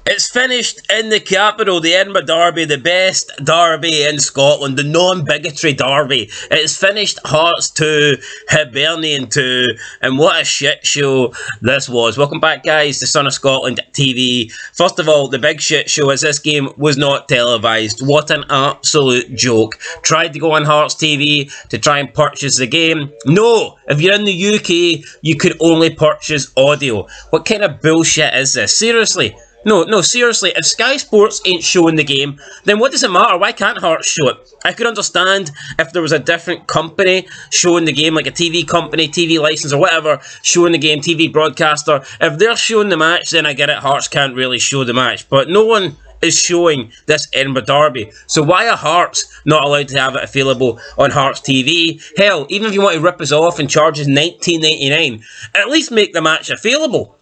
It's finished in the capital, the Edinburgh Derby, the best derby in Scotland, the non-bigotry derby. It's finished Hearts 2, Hibernian 2, and what a shit show this was. Welcome back, guys, to Son of Scotland TV. First of all, the big shit show is this game was not televised. What an absolute joke. Tried to go on Hearts TV to try and purchase the game. No, if you're in the UK, you could only purchase audio. What kind of bullshit is this? Seriously. No, seriously, if Sky Sports ain't showing the game, then what does it matter? Why can't Hearts show it? I could understand if there was a different company showing the game, like a TV company, TV license or whatever, showing the game, TV broadcaster. If they're showing the match, then I get it, Hearts can't really show the match. But no one is showing this Edinburgh Derby. So why are Hearts not allowed to have it available on Hearts TV? Hell, even if you want to rip us off and charge us $19.99, at least make the match available.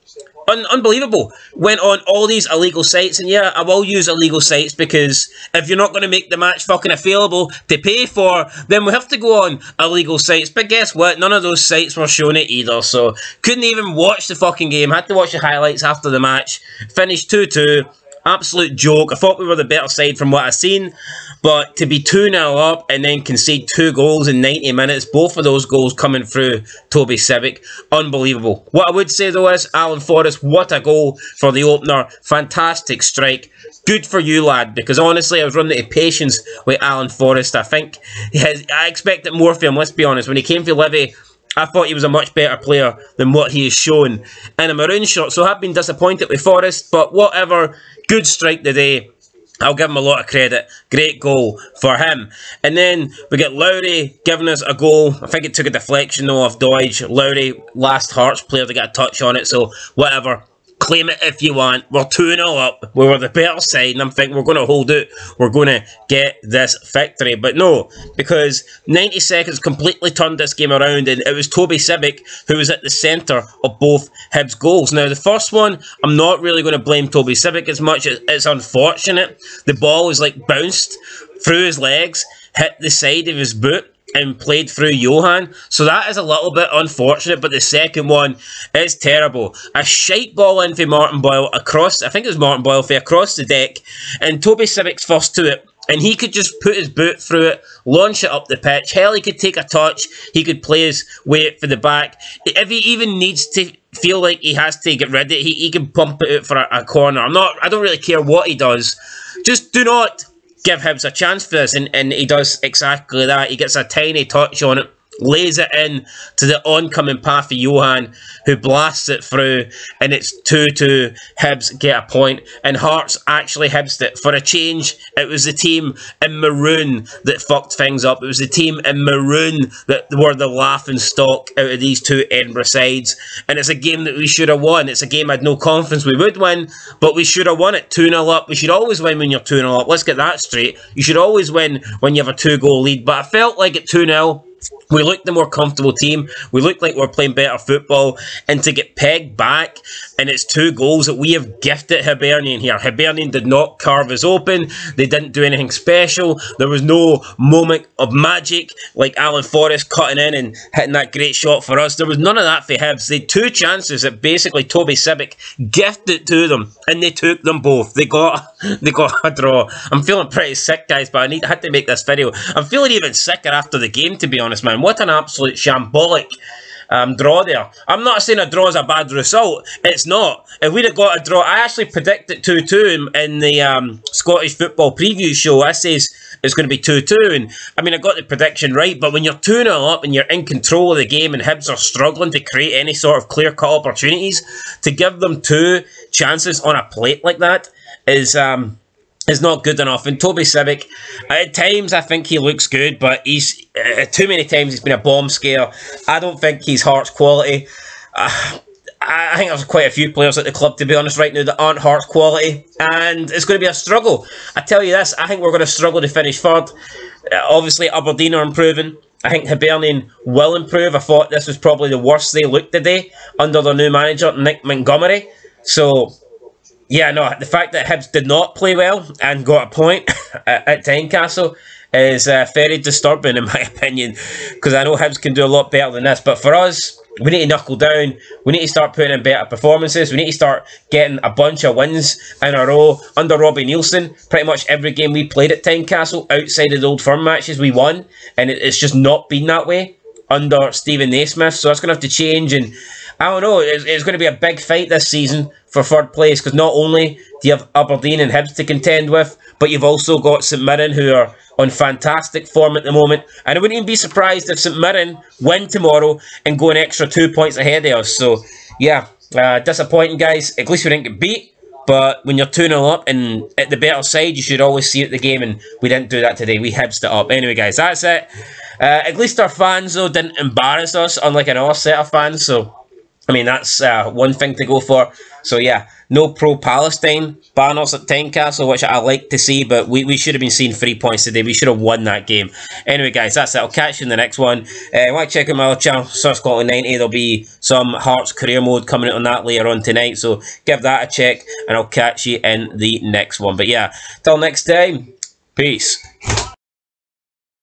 Unbelievable. Went on all these illegal sites, and yeah, I will use illegal sites because if you're not going to make the match fucking available to pay for, then we have to go on illegal sites. But guess what? None of those sites were showing it either, so couldn't even watch the fucking game. Had to watch the highlights after the match. Finished 2-2. Absolute joke. I thought we were the better side from what I've seen, but to be 2-0 up and then concede 2 goals in 90 minutes, both of those goals coming through Toby Civic, unbelievable. What I would say though is, Alan Forrest, what a goal for the opener. Fantastic strike. Good for you, lad, because honestly, I was running out of patience with Alan Forrest. I think I expected more from him, let's be honest. When he came for Livy, I thought he was a much better player than what he has shown in a maroon shirt, so I've been disappointed with Forrest, but whatever. Good strike today. I'll give him a lot of credit. Great goal for him. And then we get Lowry giving us a goal. I think it took a deflection though off Doidge. Lowry, last Hearts player to get a touch on it, so whatever. Claim it if you want. We're 2-0 up. We were the better side, and I'm thinking we're going to hold it. We're going to get this victory. But no, because 90 seconds completely turned this game around, and it was Toby Civic who was at the centre of both Hibs goals. Now, the first one, I'm not really going to blame Toby Civic as much. It's unfortunate. The ball was like bounced through his legs, hit the side of his boot, and played through Johan, so that is a little bit unfortunate. But the second one is terrible. A shite ball in for Martin Boyle across, I think it was Martin Boyle for across the deck, and Toby Civic's first to it, and he could just put his boot through it, launch it up the pitch. Hell, he could take a touch, he could play his way for the back. If he even needs to feel like he has to get rid of it, he can pump it out for a corner. I don't really care what he does. Just do not give Hibs a chance for this, and he does exactly that. He gets a tiny touch on it, lays it in to the oncoming path of Johan, who blasts it through, and it's 2-2. Hibs get a point, and Hearts actually Hibsed it. For a change, it was the team in maroon that fucked things up. It was the team in maroon that were the laughing stock out of these two Edinburgh sides, and it's a game that we should have won. It's a game I had no confidence we would win, but we should have won it 2-0 up. We should always win when you're 2-0 up. Let's get that straight. You should always win when you have a 2-goal lead, but I felt like at 2-0, we looked the more comfortable team. We looked like we were playing better football. And to get pegged back, and it's 2 goals that we have gifted Hibernian here. Hibernian did not carve us open. They didn't do anything special. There was no moment of magic like Alan Forrest cutting in and hitting that great shot for us. There was none of that for Hibs. They had 2 chances that basically Toby Civic gifted to them, and they took them both. They got a draw. I'm feeling pretty sick, guys, but I had to make this video. I'm feeling even sicker after the game, to be honest, man. What an absolute shambolic draw there. I'm not saying a draw is a bad result. It's not. If we'd have got a draw, I actually predicted 2-2 in the Scottish football preview show. I says it's going to be 2-2, and I mean, I got the prediction right, but when you're 2-0 up and you're in control of the game and Hibs are struggling to create any sort of clear-cut opportunities, to give them 2 chances on a plate like that is not good enough. And Toby Civic, at times I think he looks good, but he's too many times he's been a bomb scare. I don't think he's Hearts quality. I think there's quite a few players at the club, to be honest, right now that aren't Hearts quality, and it's going to be a struggle. I tell you this, I think we're going to struggle to finish 3rd. Obviously Aberdeen are improving. I think Hibernian will improve. I thought this was probably the worst they looked today under their new manager, Nick Montgomery. So yeah, no, the fact that Hibs did not play well and got a point at Tynecastle is very disturbing in my opinion, because I know Hibs can do a lot better than this. But for us, we need to knuckle down. We need to start putting in better performances. We need to start getting a bunch of wins in a row. Under Robbie Nielsen, pretty much every game we played at Tynecastle, outside of the Old Firm matches, we won. And it's just not been that way under Stephen Naismith. So that's going to have to change. And I don't know, it's going to be a big fight this season for third place. Because not only do you have Aberdeen and Hibs to contend with, but you've also got St Mirren, who are on fantastic form at the moment. And I wouldn't even be surprised if St Mirren win tomorrow and go an extra 2 points ahead of us. So, yeah, disappointing, guys. At least we didn't get beat. But when you're 2-0 up and at the better side, you should always see it the game. And we didn't do that today. We Hibsed it up. Anyway, guys, that's it. At least our fans, though, didn't embarrass us, unlike another set of fans. So, I mean, that's one thing to go for. So, yeah, no pro-Palestine banners at Tynecastle, which I like to see, but we should have been seeing 3 points today. We should have won that game. Anyway, guys, that's it. I'll catch you in the next one. Want to check out my other channel, Sir Scotland 90. There'll be some Hearts career mode coming out on that later on tonight, so give that a check, and I'll catch you in the next one. But, yeah, till next time, peace.